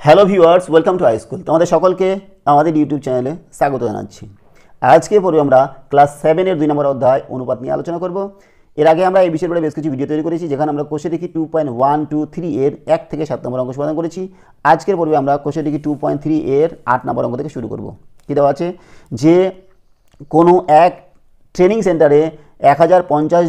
Hello viewers, welcome to high school. তোমাদের সকলকে আমাদের ইউটিউব চ্যানেলে স্বাগত জানাচ্ছি। আজকে পড়বে আমরা ক্লাস 7-এর 2 নম্বর অধ্যায় অনুপাত নিয়ে আলোচনা করব। এর আগে আমরা এই বিষয়ের উপরে বেশ কিছু ভিডিও তৈরি করেছি, যেখানে আমরা কোষে দেখি 2.123 এর 1 থেকে 7 নম্বর অঙ্ক সমাধান করেছি। আজকের পড়বে আমরা কোষে দেখি 2.3 এর 8 নম্বর অঙ্ক থেকে শুরু করব। কী দেওয়া আছে যে কোনো এক ট্রেনিং সেন্টারে 1050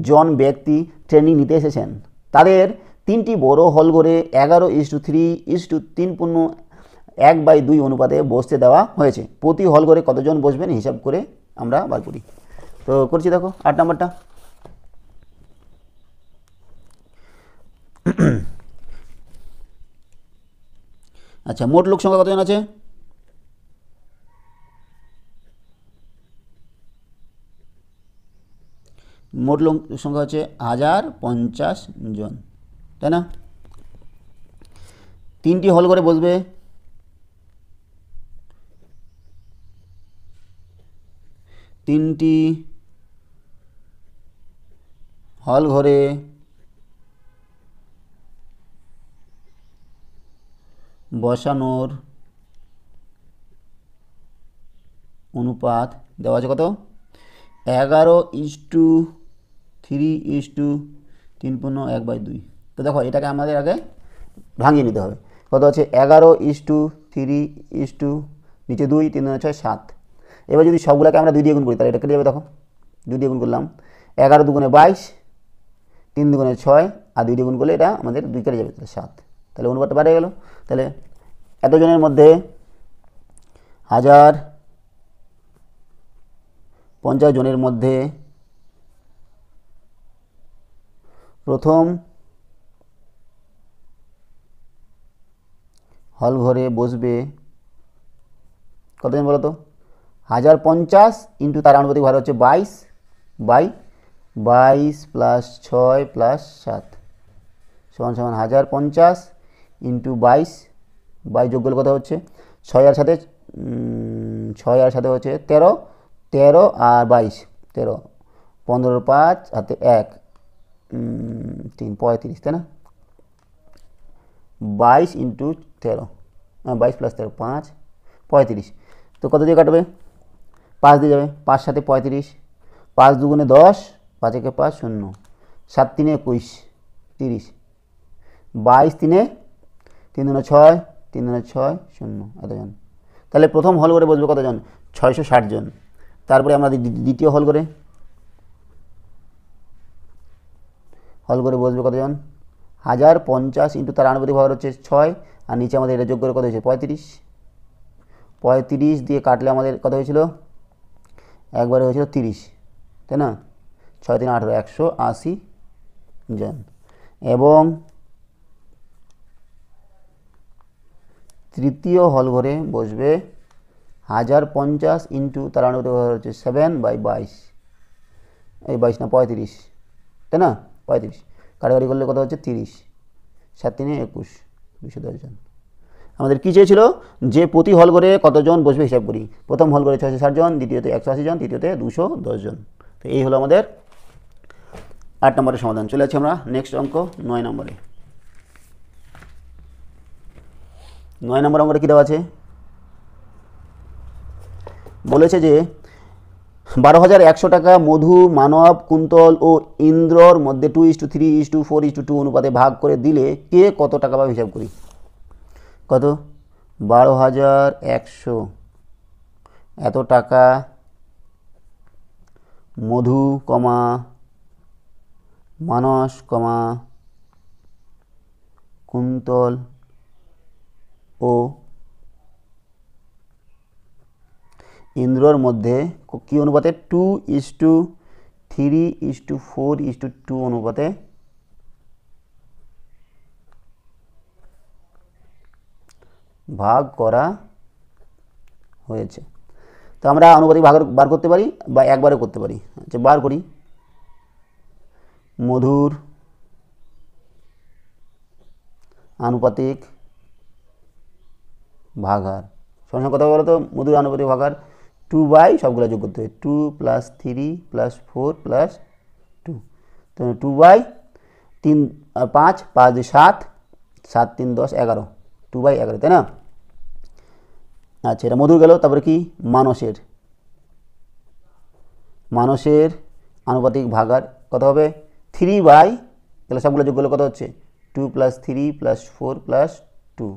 জন ব্যক্তি ট্রেনিং নিতে এসেছেন। তাদের 3টি বড় হল ঘরে 11:3:3.1/2 অনুপাতে বসতে দেওয়া হয়েছে। প্রতি হল ঘরে কতজন বসবেন হিসাব করে আমরা বার করি। তো করছি, দেখো 8 নম্বরটা। আচ্ছা, মোট লোক সংখ্যা কতজন আছে? মোট লোক সংখ্যা হচ্ছে 1050 জন, তাই না? 3টি হল ঘরে বসবে, 3টি হল ঘরে বসানোর অনুপাত দেওয়া আছে কত? 11:3:3.1/2। তো দেখো, এটাকে আমাদের আগে ভাঙিয়ে নিতে হবে। কত আছে? 11:3 নিচে 2, 3 × 6 7। এবার যদি সবগুলোকে আমরা 2 দিয়ে গুণ করি তাহলে এটা কেটে যাবে। দেখো 2 দিয়ে গুণ করলাম, 11 দুগুণে 22, 3 দুগুণে 6, আর 2 দিয়ে গুণ করলে এটা আমাদের 2 কেটে যাবে, তাহলে 7। তাহলে অনুপাতটা বেড়ে গেল। তাহলে এতজনের মধ্যে 1050 জনের মধ্যে প্রথম হল ঘরে বসবে কতজন বলো তো? 1050 ইন্টু তার আনুপাতিক ভার হচ্ছে 22 + 6 + 7 সমান 1050 ইন্টু 22 যোগ করলে কত হচ্ছে? 6 আর সাথে হচ্ছে 13 আর 22 13, 15 5 হাতে 1 3 35, তাই না? 22 ইন্টু 13, 22 + 13 5 35। তো কত দিয়ে কাটবে? 5 দিয়ে যাবে। 5 সাথে 35, 5 দুগুণে 10, 5 একে 5 0, 7 3 21 30, 22 3 3 দুগুণে 6, 3 দুগুণে 6 0, এতজন। তাহলে প্রথম হল ঘরে বসবে কতজন? 660 জন। তারপরে আমরা দ্বিতীয় হল ঘরে বসবে কতজন? 1050 ইন্টু তার আনুপাতিক ভাগ হচ্ছে 6, আর নিচে আমাদের এটা যোগ করে কত হয়েছে? 35 দিয়ে কাটলে আমাদের কত হয়েছিল? একবারে হয়েছিল 30, তাই না? 6 3 18, 180 জন। এবং তৃতীয় হল ঘরে বসবে 1050 ইন্টু তার আনুপাতিক ভাগ হচ্ছে 7/22, এই 22 না 35, তাই না? 35 কাটাকাটি করলে কত হচ্ছে? 30, 7 3 21, 210 জন। আমাদের কী চেয়েছিল? যে প্রতি হল ঘরে কতজন বসবে হিসাব করি। প্রথম হল ঘরে 660 জন, দ্বিতীয়তে 180 জন, তৃতীয়তে 210 জন। তো এই হলো আমাদের 8 নম্বরের সমাধান। চলে যাচ্ছি আমরা নেক্সট অঙ্ক 9 নম্বরে। 9 নম্বর অঙ্কটা কী দেওয়া আছে? বলেছে যে 12,100 টাকা মধু, মানব, কুন্তল ও ইন্দ্রর মধ্যে 2:3:4:2 অনুপাতে ভাগ করে দিলে কে কত টাকা পাবে হিসাব করি। কত? 12,100 এত টাকা মধু, মানস, কুন্তল ও ইন্দ্রর মধ্যে কি অনুপাতে? 2:3:4:2 অনুপাতে ভাগ করা হয়েছে। তো আমরা আনুপাতিক ভাগ বার করতে পারি বা একবারে করতে পারি। আচ্ছা, বার করি। মধুর আনুপাতিক ভাগার সমান কথা বলো তো? মধুর আনুপাতিক ভাগার 2 সবগুলো যোগ করতে হবে, 2 + 3 + 4 + 2। তো 2/3 5 5 2 7 7 3 10 11 2/11, তাই না? আচ্ছা, এটা মধুর গেল। তারপরে কি মানসের আনুপাতিক ভাগার কত হবে 3/, তাহলে সবগুলো যোগ করলে কত হচ্ছে 2 + 3 + 4 + 2,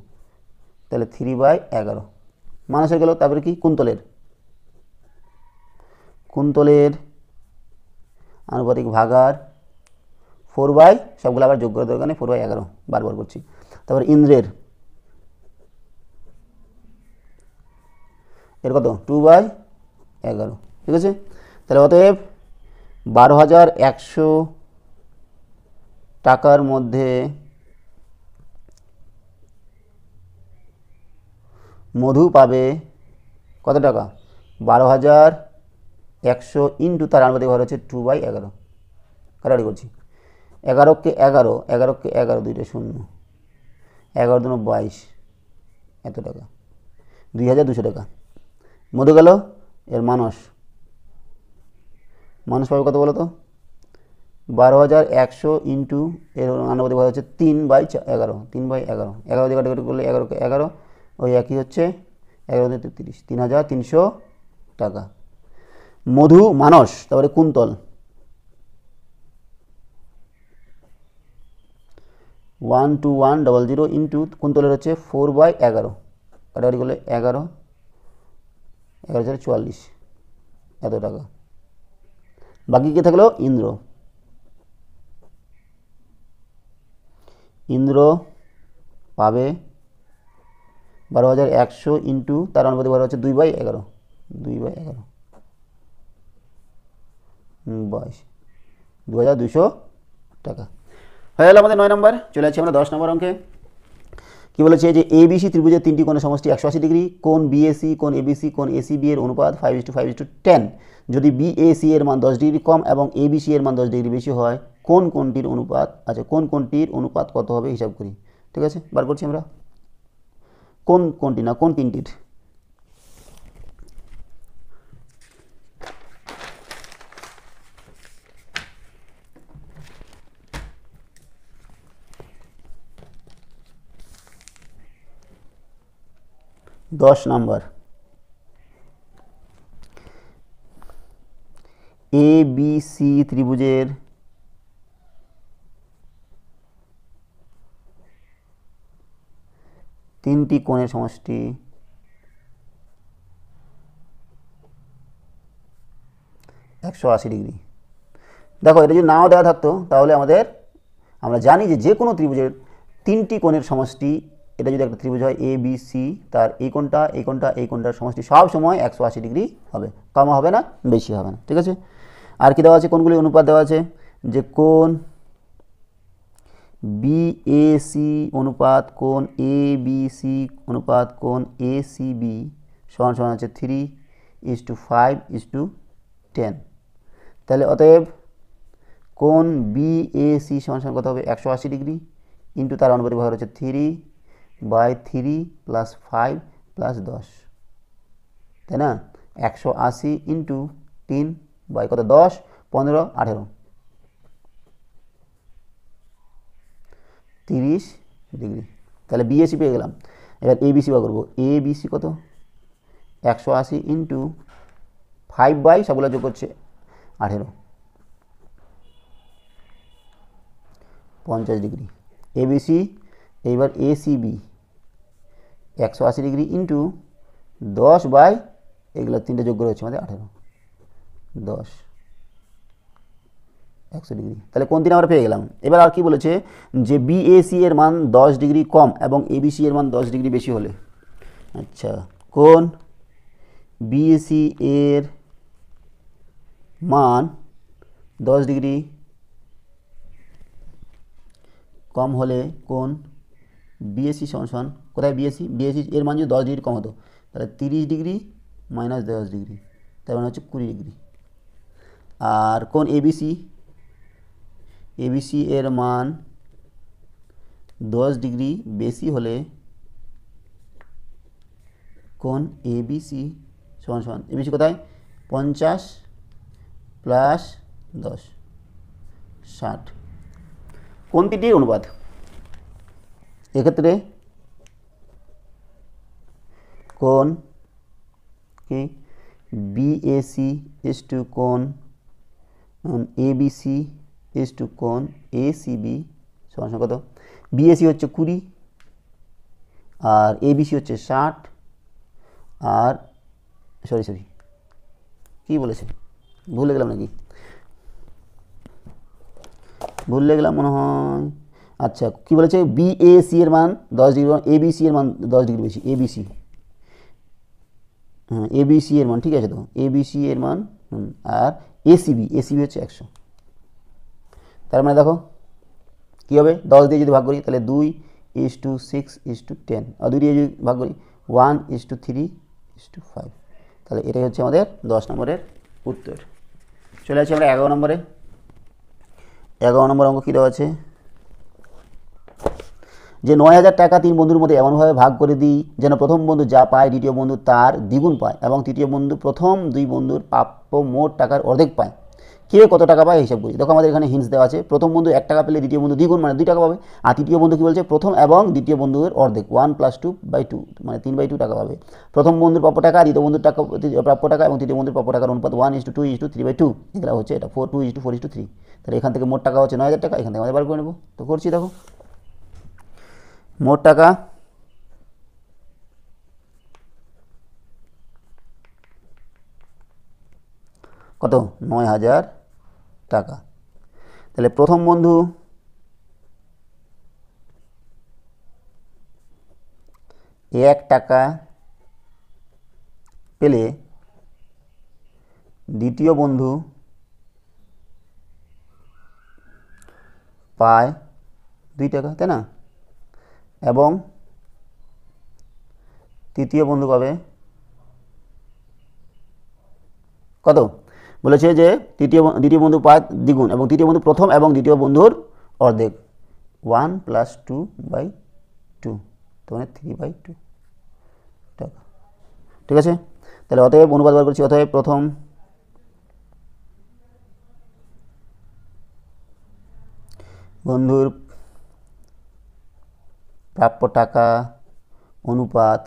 তাহলে 3/11 মানসের গেল। তারপরে কি কুন্তলের আনুপাতিক ভাগার 4/, সবগুলো আবার যোগ করে দরকার নেই, 4/11 বারবার করছি। তারপর ইন্দ্রের এর কত 2/11, ঠিক আছে? তাহলে অতএব 12,100 টাকার মধ্যে মধু পাবে কত টাকা 12,100 ইন্টু তার আনুপাতিক ভাগ হচ্ছে 2/11, কাটাকাটি করছি। 11কে 11 দুইটা শূন্য, 11 দুনো 22, এত টাকা 2,200 টাকা মধু গেল। এর মানুষ পাবে কত বলো তো 12,100 ইন্টু এর আনুপাতিক ভাগ হচ্ছে 3/11, 11 দিয়ে কাটাকাটি করলে 11কে 11, ওই একই হচ্ছে 11 দিয়ে 33, 3,300 টাকা মধু মানস। তারপরে কুন্তল 12100 ইন্টু কুন্তলের হচ্ছে 4/11, কাটাকাটি করলে 11 44, এত টাকা। বাকি কে থাকলো ইন্দ্র পাবে 12,100 ইন্টু তার আনুপাতিক ভাগ হচ্ছে 2/11, 2,200 টাকা হয়ে গেল আমাদের 9 নম্বর। চলে যাচ্ছি আমরা 10 নম্বর অঙ্কে। কি বলেছে যে ABC ত্রিভুজের 3টি কোণের সমষ্টি 180 ডিগ্রি, কোণ BAC, কোণ ABC, কোণ ACB এর অনুপাত 5:5:10। যদি BAC এর মান 10 ডিগ্রি কম এবং ABC এর মান 10 ডিগ্রি বেশি হয়, কোন কোণটির অনুপাত কত হবে হিসাব করি। ঠিক আছে, বার করছি আমরা কোন কোণটি না কোন তিনটির। দশ নম্বর ABC ত্রিভুজের তিনটি কোণের সমষ্টি 180 ডিগ্রি। দেখো, এটা যদি নাও দেওয়া থাকতো তাহলে আমরা জানি যে কোনো ত্রিভুজের তিনটি কোণের সমষ্টি, এটা যদি একটা ত্রিভুজ হয় ABC, তার এই কোণটার সমষ্টি সব সময় 180 ডিগ্রি হবে, কম হবে না, বেশি হবে না। ঠিক আছে, আর কি দেওয়া আছে, কোনগুলি অনুপাত দেওয়া আছে যে কোণ BAC অনুপাত কোণ ABC অনুপাত কোণ ACB সমান আছে 3:5:10। তাহলে অতএব কোণ BAC সমান কত হবে 180 ডিগ্রি ইন্টু তার অনুপাতিক ভাগ হচ্ছে 3/3 + 5 + 10, তাই না? 180 ইন্টু 3 বাই কত 10, 15, 18, 30 ডিগ্রি। তাহলে BAC পেয়ে গেলাম। এবার ABC বার করবো। ABC কত 180 ইন্টু 5 বাই সবগুলো যোগ করছে 18, 50 ডিগ্রি। ABC এইবার ACB 180 ডিগ্রি ইন্টু 10 বাই এগুলো তিনটে যোগ করে হচ্ছে আমাদের 18, 10, 100 ডিগ্রি। তাহলে কোন তিন আমরা পেয়ে গেলাম। এবার আর কি বলেছে যে BAC এর মান 10 ডিগ্রি কম এবং ABC এর মান 10 ডিগ্রি বেশি হলে, আচ্ছা কোন BAC এর মান 10 ডিগ্রি কম হলে কোন BAC সমান কোথায় BAC এর মান যদি 10 ডিগ্রি কম হতো তাহলে 30 ডিগ্রি মাইনাস 10 ডিগ্রি, তার মানে হচ্ছে 20 ডিগ্রি। আর কোন ABC এর মান 10 ডিগ্রি বেশি হলে কোন ABC সমান ABC কোথায় 50 প্লাস 10 60। কোন তিনটির অনুপাত? এক্ষেত্রে কোণ কি বিএসি ইজ টু কোণ এবিসি ইজ টু কোণ এসিবি সমান সমান কত, বিএসি হচ্ছে 20 আর এবিসি হচ্ছে 60 আর সরি কী বলেছে, ভুলে গেলাম নাকি, ভুলে গেলাম মনে হয়। আচ্ছা কী বলেছে, বিএসি এর মান 10 ডিগ্রি, এবিসি এর মান 10 ডিগ্রি বেশি, এবিসি, হ্যাঁ এবিসি এর মান ঠিক আছে তো, এবিসি এর মান আর এসিবি হচ্ছে 100। তার মানে দেখো কী হবে, 10 দিয়ে যদি ভাগ করি তাহলে 2:6:10, আর 2 দিয়ে যদি ভাগ করি 1:3:5, তাহলে এটাই হচ্ছে আমাদের 10 নম্বরের উত্তর। চলে আসছি আমরা 11 নম্বরে। 11 নম্বর অঙ্ক কী দেওয়া আছে, যে 9000 টাকা 3 বন্ধুর মধ্যে এমনভাবে ভাগ করে দিই যেন প্রথম বন্ধু যা পায় দ্বিতীয় বন্ধু তার দ্বিগুণ পায় এবং তৃতীয় বন্ধু প্রথম 2 বন্ধুর প্রাপ্য মোট টাকার অর্ধেক পায়। কে কত টাকা পায় হিসাব করি। দেখো আমাদের এখানে হিন্টস দেওয়া আছে, প্রথম বন্ধু 1 টাকা পেলে দ্বিতীয় বন্ধু দ্বিগুণ মানে 2 টাকা পাবে, আর তৃতীয় বন্ধু কী বলছে, প্রথম এবং দ্বিতীয় বন্ধুর অর্ধেক 1 + 2/2 মানে 3/2 টাকা পাবে। প্রথম বন্ধুর প্রাপ্য টাকা, দ্বিতীয় বন্ধুর টাকা প্রাপ্য টাকা এবং তৃতীয় বন্ধুর প্রাপ্য টাকার অনুপাত 1:2:3/2, এগুলো হচ্ছে এটা 2:4:3। তাহলে এখান থেকে মোট টাকা হচ্ছে 9000 টাকা, এখান থেকে আমাদের বার করে নেব। তো করছি দেখো, মোট টাকা কত, 9000 টাকা। তাহলে প্রথম বন্ধু 1 টাকা পেলে দ্বিতীয় বন্ধু পায় 2 টাকা, তাই না, এবং তৃতীয় বন্ধু পাবে কত, বলেছে যে দ্বিতীয় বন্ধু পায় দ্বিগুণ এবং তৃতীয় বন্ধু প্রথম এবং দ্বিতীয় বন্ধুর অর্ধেক 1 + 2/2, মানে 3/2 টাকা। ঠিক আছে, তাহলে অতএব অনুপাত বার করছি, অতএব প্রথম বন্ধুর প্রাপ্য টাকা অনুপাত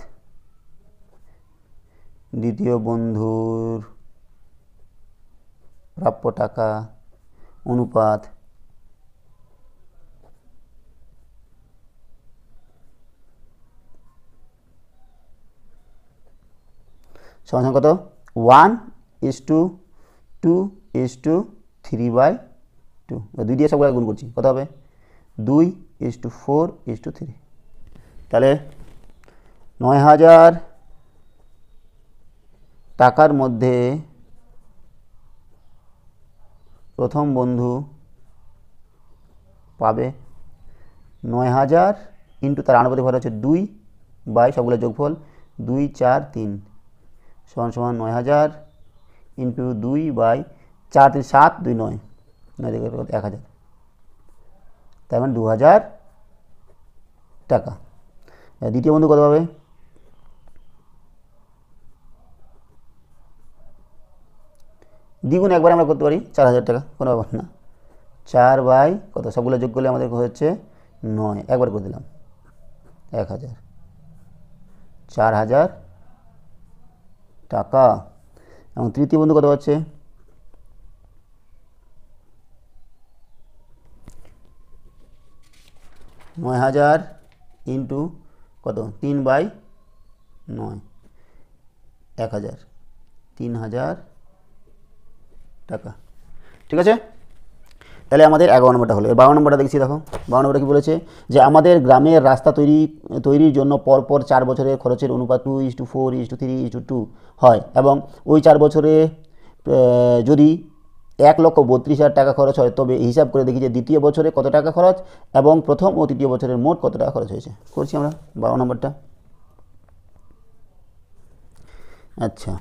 দ্বিতীয় বন্ধুর প্রাপ্য টাকা অনুপাত সমান কত, 1:2:3/2, 2 দিয়ে সবগুলো গুণ করছি, কত হবে 2:4:3। তাহলে 9000 টাকার মধ্যে প্রথম বন্ধু পাবে 9000 ইন্টু তার আনুপাতিক ভর হচ্ছে 2 বাই সবগুলো যোগফল 2, 4, 3 সমান 9000 ইন্টু 2 বাই 4, 3, 7, 2, 9, 1000, তার মানে 2000 টাকা। দ্বিতীয় বন্ধু কত পাবে, দ্বিগুণ একবার আমরা করতে পারি 4000 টাকা, কোনো ব্যাপার না, 4 বাই কত সবগুলো যোগ করলে আমাদের হচ্ছে 9, একবার করে দিলাম 1000, 4000 টাকা। এবং তৃতীয় বন্ধু কত হচ্ছে, 9000 ইন্টু কত 3/9, 1000, 3000 টাকা। ঠিক আছে, তাহলে আমাদের 11 নম্বরটা হলো। 12 নম্বরটা দেখছি, দেখো 12 নম্বরটা কী বলেছে, যে আমাদের গ্রামের রাস্তা তৈরির জন্য পরপর 4 বছরের খরচের অনুপাত 2:4:3:2 হয় এবং ওই 4 বছরে যদি 1,32,000 টাকা খরচ হয়, তবে হিসাব করে দেখি যে দ্বিতীয় বছরে কত টাকা খরচ এবং প্রথম ও তৃতীয় বছরের মোট কত টাকা খরচ হয়েছে। করছি আমরা 12 নম্বরটা। আচ্ছা,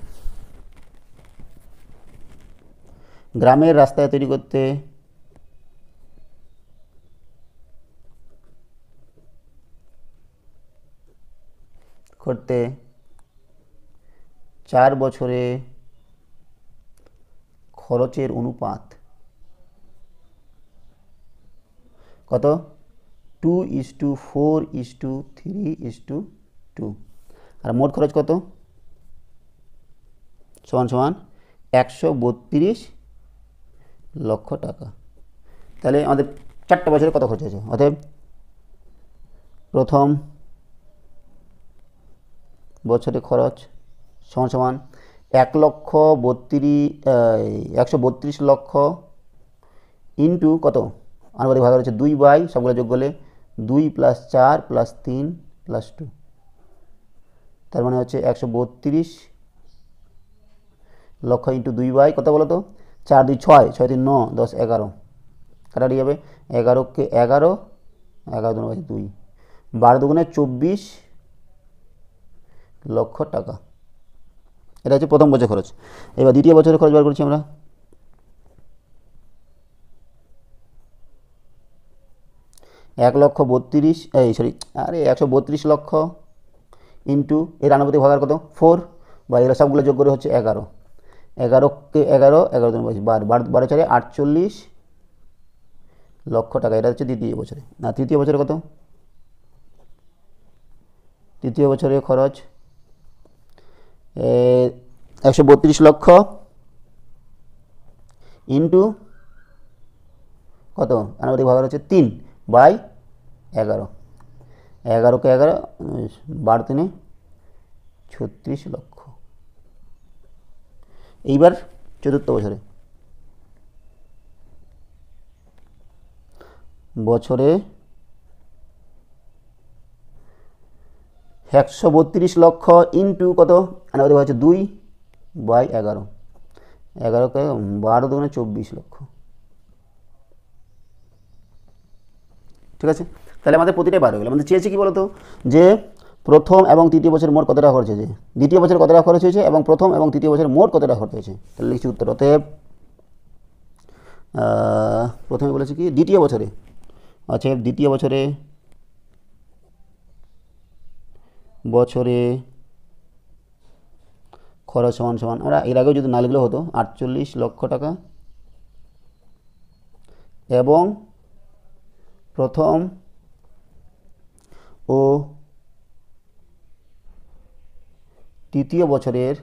গ্রামের রাস্তায় তৈরি করতে করতে 4 বছরে খরচের অনুপাত কত, 2:4:3:2। আর মোট খরচ কত সমান সমান 132 লক্ষ টাকা। তাহলে আমাদের 4টা বছরে কত খরচ হয়েছে? অতএব প্রথম বছরে খরচ সমান সমান 132 লক্ষ ইন্টু কত আনুপাতিক ভাগ হচ্ছে 2 বাই সবগুলো যোগ করলে 2 + 4 + 3 + 2, তার মানে হচ্ছে 132 লক্ষ ইন্টু 2 বাই কত বলো তো 4 2 6 6 3 9 10 11 কাটাটি যাবে 11 কে 11 11 2 2 12 দুগুণে 24 লক্ষ টাকা। এটা হচ্ছে প্রথম বছর খরচ। এবার দ্বিতীয় বছরের খরচ বার করছি আমরা। 132 লক্ষ ইন্টু এর আনুপাতিক ভাগার কত 4 বা এগুলো সবগুলো যোগ করে হচ্ছে 11 11 কে 11 11 2 12 12 4 48 লক্ষ টাকা। এটা হচ্ছে দ্বিতীয় বছরে। না তৃতীয় বছরে কত? তৃতীয় বছরে খরচ 132 লক্ষ ইন্টু কত আনুপাতিক ভাগ হচ্ছে 3 বাই 11 11 কে 11 12 3 36 লক্ষ। এইবার চতুর্থ বছরে বছরে 132 লক্ষ ইন্টু কত আনুপাতিক ভাগ হচ্ছে 2 বাই 11 11 কে 12 দুগুণে 24 লক্ষ। ঠিক আছে, তাহলে আমাদের প্রতিটাই বার হয়ে গেল। আমাদের চেয়েছে কি বলতো যে প্রথম এবং তৃতীয় বছরের মোট কত টাকা খরচ হয়েছে, দ্বিতীয় বছরে কত টাকা খরচ হয়েছে এবং প্রথম এবং তৃতীয় বছরের মোট কত টাকা খরচ হয়েছে। তাহলে লিখছি উত্তর। অতএব প্রথমে বলেছি কি দ্বিতীয় বছরে, আচ্ছা দ্বিতীয় বছরে খরচ সমান সমান আমরা এর আগেও যদি না লিখলে হতো 48 লক্ষ টাকা এবং প্রথম ও তৃতীয় বছরের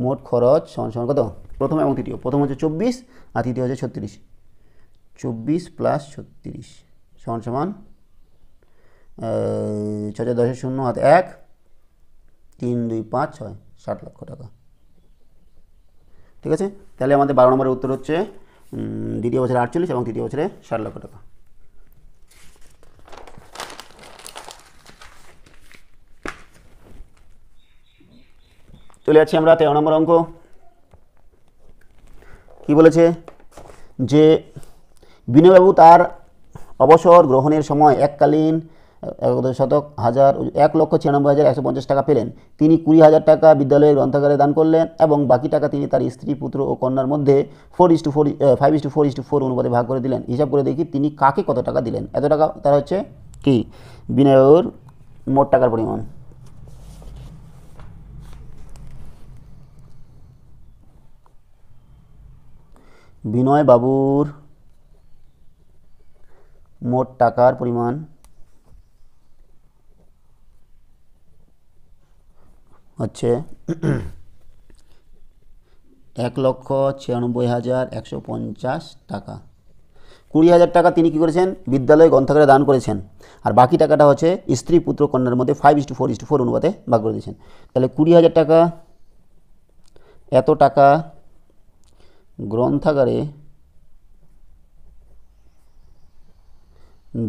মোট খরচ সমান সমান কত প্রথম এবং তৃতীয়, প্রথম হচ্ছে 24 আর তৃতীয় হচ্ছে 36, 24 + 36 সমান সমান 6 10 0 হাতে 1 3 2 5 6 60 লক্ষ টাকা। ঠিক আছে, তাহলে আমাদের 12 নম্বরের উত্তর হচ্ছে দ্বিতীয় বছরে 48 এবং তৃতীয় বছরে 60 লক্ষ টাকা। চলে যাচ্ছি আমরা 13 নম্বর অঙ্ক। কি বলেছে যে বিনয়বাবু তার অবসর গ্রহণের সময় এককালীন 1,96,150 টাকা পেলেন। তিনি 20,000 টাকা বিদ্যালয়ের গ্রন্থাগারে দান করলেন এবং বাকি টাকা তিনি তার স্ত্রী, পুত্র ও কন্যার মধ্যে 5:4 অনুপাতে ভাগ করে দিলেন। হিসাব করে দেখি তিনি কাকে কত টাকা দিলেন। এত টাকা তার হচ্ছে কি বিনয়বাবুর মোট টাকার পরিমাণ। বিনয়বাবুর মোট টাকার পরিমাণ হচ্ছে 1,96,150 টাকা। 20,000 টাকা তিনি কী করেছেন বিদ্যালয় গ্রন্থাগারে দান করেছেন, আর বাকি টাকাটা হচ্ছে স্ত্রী, পুত্র, কন্যার মধ্যে 5:4 অনুপাতে ভাগ করে দিয়েছেন। তাহলে 20,000 টাকা, এত টাকা গ্রন্থাগারে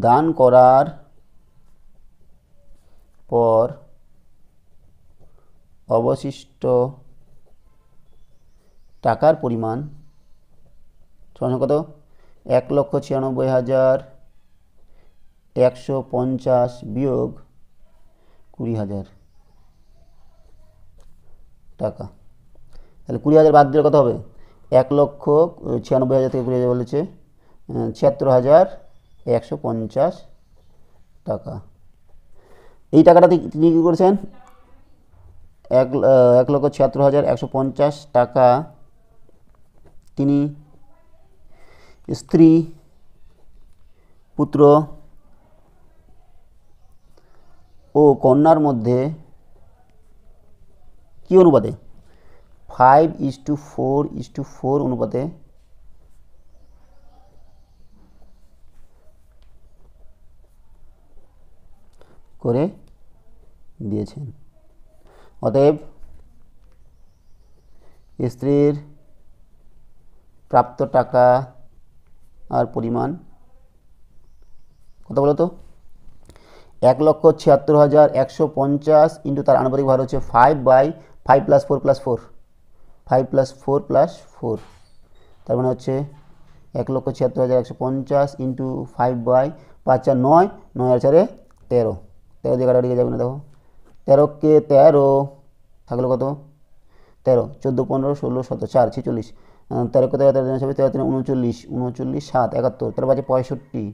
দান করার পর অবশিষ্ট টাকার পরিমাণ সমান কত 1,96,150 বিয়োগ 20,000 টাকা। তাহলে 20,000 বাদ দিলে কত হবে 1,96,000 থেকে 20,000 বলেছে 76,150 টাকা। এই টাকাটা তিনি কী করেছেন 1,76,150 টাকা তিনি স্ত্রী, পুত্র ও কন্যার মধ্যে কি অনুপাতে 5:4:4 অনুপাতে করে দিয়েছেন। অতএব স্ত্রীর প্রাপ্ত টাকা আর পরিমাণ কত বলো তো? 1,76,150 ইন্টু তার আনুপাতিক ভার হচ্ছে 5/5 + 4 + 4 5 + 4 + 4, তার মানে হচ্ছে 1,76,150 ইন্টু 5/5 = 9, 9 আর 4 13, 13 দিয়ে কাটাকাটি যাবে না। দেখো 13 কে 13 থাকলো কত? 13, 14, 15, 16, 17, 4, 46, 13 কে 13, 13 হবে 13, 3, 39, 39, 7, 71, 13 5 65,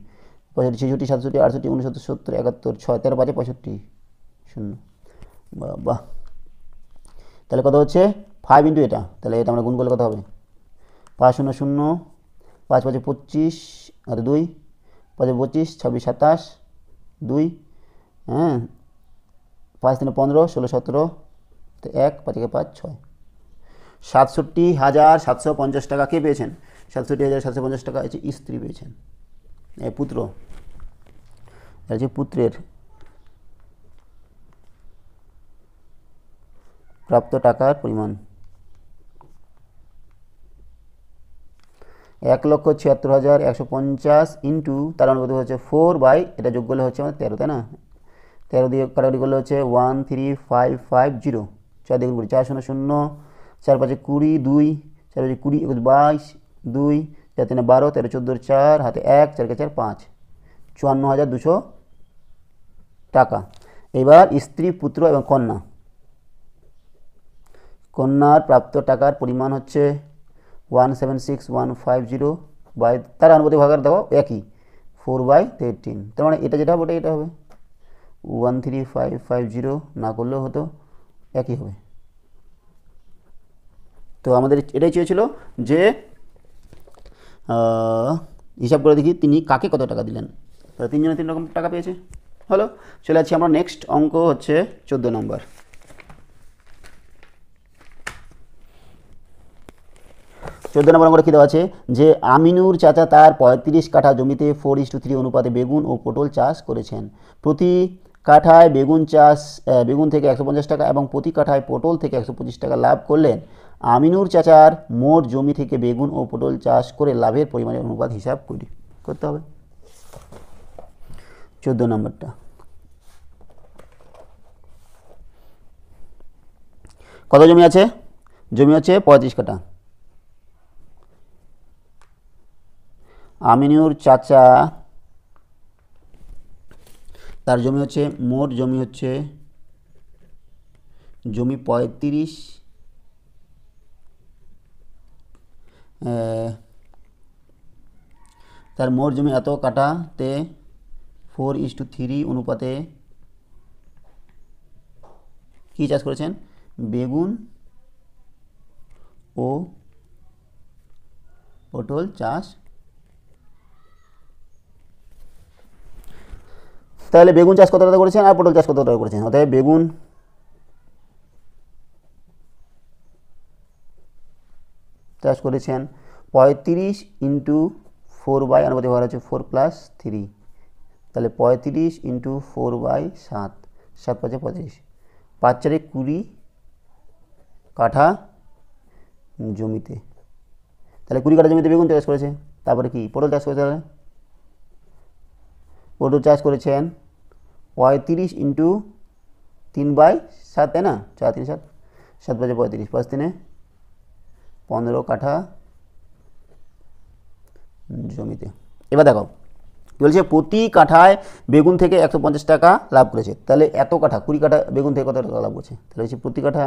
65, 66, 67, 68, 69, 70, 71, 6, 13 5 65, 0। বাহ, তাহলে কত হচ্ছে 5 ইন্টু এটা, তাহলে এটা আমরা গুণ করলে কত হবে? 5 0 0, 5 5 25 আর 2, 5 25, 26 27, 2, হ্যাঁ 5 3 15, 16 17, 1, 5 5 6, 67,750 টাকা কে পেয়েছেন? 67,750 টাকা হচ্ছে স্ত্রী পেয়েছেন, পুত্র, হচ্ছে পুত্রের প্রাপ্ত টাকার পরিমাণ 1,76,150 ইন্টু তার অনুপাত হচ্ছে 4 এটা যোগ করলে হচ্ছে আমাদের 13, তাই না? 13 দিয়ে কাটাকাটি করলে হচ্ছে 13550, 4 দিয়ে গুণ করি 4 0 0, 4 5 20, 2, 4 5 20, 21 22, 2, 4 3 12, 13 14, 4 হাতে 1, 4 কে 4 5, 54,200 টাকা। এবার স্ত্রী, পুত্র এবং কন্যার প্রাপ্ত টাকার পরিমাণ হচ্ছে 176,150 বাই তার আনুপাতিক ভাগার দেখো একই 4/13, তার মানে এটা যেটা হবে এটা হবে 13550, না করলেও হতো একই হবে। তো আমাদের এটাই চেয়েছিল যে হিসাব করে দেখি তিনি কাকে কত টাকা দিলেন। তাহলে তিনজনে 3 রকম টাকা পেয়েছে। হলো, চলে যাচ্ছি আমরা নেক্সট অঙ্ক হচ্ছে 14 নম্বর। 14 নম্বর অঙ্কটা কী দেওয়া আছে যে আমিনুর চাচা তার 35 কাঠা জমিতে 4:3 অনুপাতে বেগুন ও পটল চাষ করেছেন। প্রতি কাঠায় বেগুন থেকে 150 টাকা এবং প্রতি কাঠায় পটল থেকে 125 টাকা লাভ করলেন। আমিনুর চাচার মোট জমি থেকে বেগুন ও পটল চাষ করে লাভের পরিমাণের অনুপাত হিসাব করতে হবে। 14 নম্বরটা কত জমি আছে? জমি হচ্ছে 35 কাঠা। আমিনুর চাচা তার জমি হচ্ছে মোট জমি হচ্ছে জমি 35, তার মোট জমি এত কাঠাতে 4:3 অনুপাতে কী চাষ করেছেন? বেগুন ও পটল চাষ। তাহলে বেগুন চাষ কত টাকা করেছেন আর পটল চাষ কত টাকা করেছেন? অর্থাৎ বেগুন চাষ করেছেন 35 ইন্টু 4 আনুপাতিক ভাগ হচ্ছে 4 + 3, তাহলে 35 ইন্টু 4/7, 7 5 35, 5 4 20 কাঠা জমিতে। তাহলে 20 কাঠা জমিতে বেগুন চাষ করেছে। তারপরে কি পটল চাষ করেছে? তাহলে পটল চাষ করেছেন 35 ইন্টু 3/7, তাই না? 4 3 7, 7 5 35, 5 3 15 কাঠা জমিতে। এবার দেখো বলছে প্রতি কাঠায় বেগুন থেকে 150 টাকা লাভ করেছে। তাহলে এত কাঠা 20 কাঠা বেগুন থেকে কত টাকা লাভ করছে? তাহলে হচ্ছে প্রতি কাঠা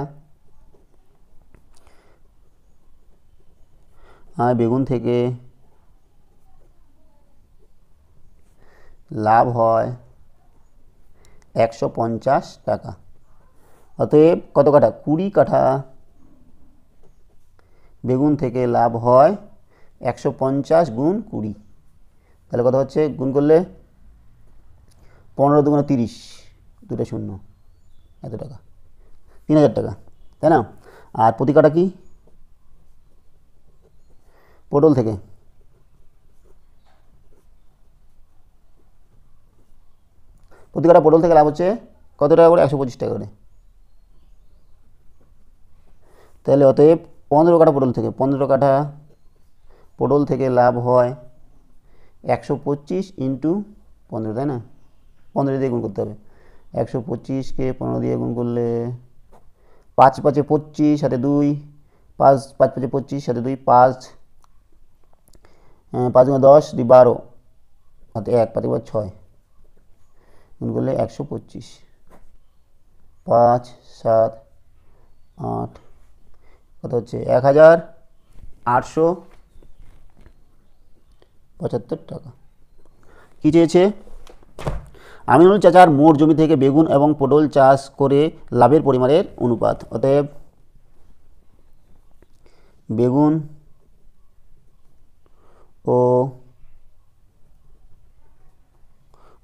বেগুন থেকে লাভ হয় 150 টাকা। অতএব কত কাঠা? 20 কাঠা বেগুন থেকে লাভ হয় 150 গুণ 20, তাহলে কত হচ্ছে? গুণ করলে 15 × 2 = 30, দুটো শূন্য, এত টাকা, 3000 টাকা, তাই না? আর প্রতি কাটা কি? পটল থেকে প্রতি কাটা পটল থেকে লাভ হচ্ছে কত টাকা করে? 125 টাকা করে। তাহলে অতএব 15 কাঠা পটল থেকে, 15 কাঠা পটল থেকে লাভ হয় 125 ইন্টু 15, তাই না? 15 দিয়ে গুণ করতে হবে। 125কে 15 দিয়ে গুণ করলে 5 5 25 সাথে 2, 5 5 5 25 সাথে 2, 5 5 10, 2 12 হাতে 1, 5 6 গুণ করলে 125, 5 7 8 কত হচ্ছে? 1875 টাকা। কী চেয়েছে? আমিনুল চাচার মোট জমি থেকে বেগুন এবং পটল চাষ করে লাভের পরিমাণের অনুপাত। অতএব বেগুন ও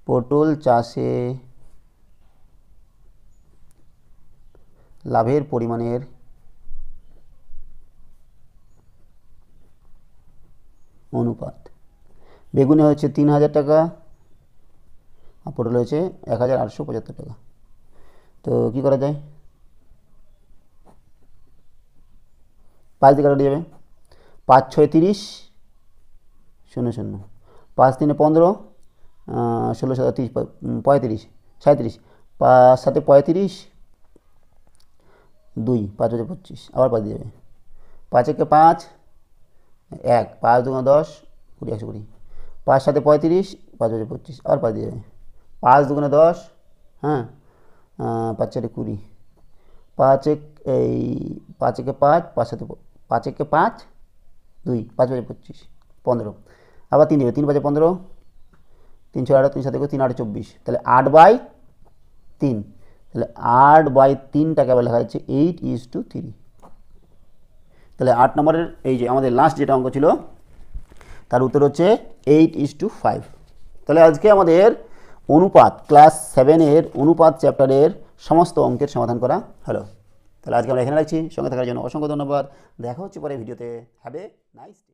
পটল চাষে লাভের পরিমাণের অনুপাত। বেগুনে হচ্ছে 3000 টাকা আর পটল হচ্ছে 1875 টাকা। তো কী করা যায়? 5 দিয়ে কাটা যাবে, 5 6 30 0 0, 5 3 15, 16 7 30 35 37, 5 7 35, 2 5 25, আবার 5 দিয়ে যাবে, 5 1 5 1, 5 2 10 20 120, 5 7 35, 5 25, আবার 5 দিয়ে যাবে, 5 2 10, হ্যাঁ, 5 4 20, 5 1 এই 5 1 5, 5 7 5 1 5 2, 5 25 15, আবার 3 দেবে, 3 5 15, 3 6 8, 3 7 3 8 24, তাহলে 8/3, তাহলে 8/3 টাকা আবার লেখা যাচ্ছে 8:3। তাহলে 8 নম্বরের এই যে আমাদের লাস্ট যেটা অঙ্ক ছিল তার উত্তর হচ্ছে 8:5। তাহলে আজকে আমাদের অনুপাত ক্লাস 7-এর অনুপাত চ্যাপ্টারের সমস্ত অঙ্কের সমাধান করা হলো। তাহলে আজকে আমরা এখানে রাখছি। সঙ্গে থাকার জন্য অসংখ্য ধন্যবাদ। দেখা হচ্ছে পরে ভিডিওতে। Have a nice day.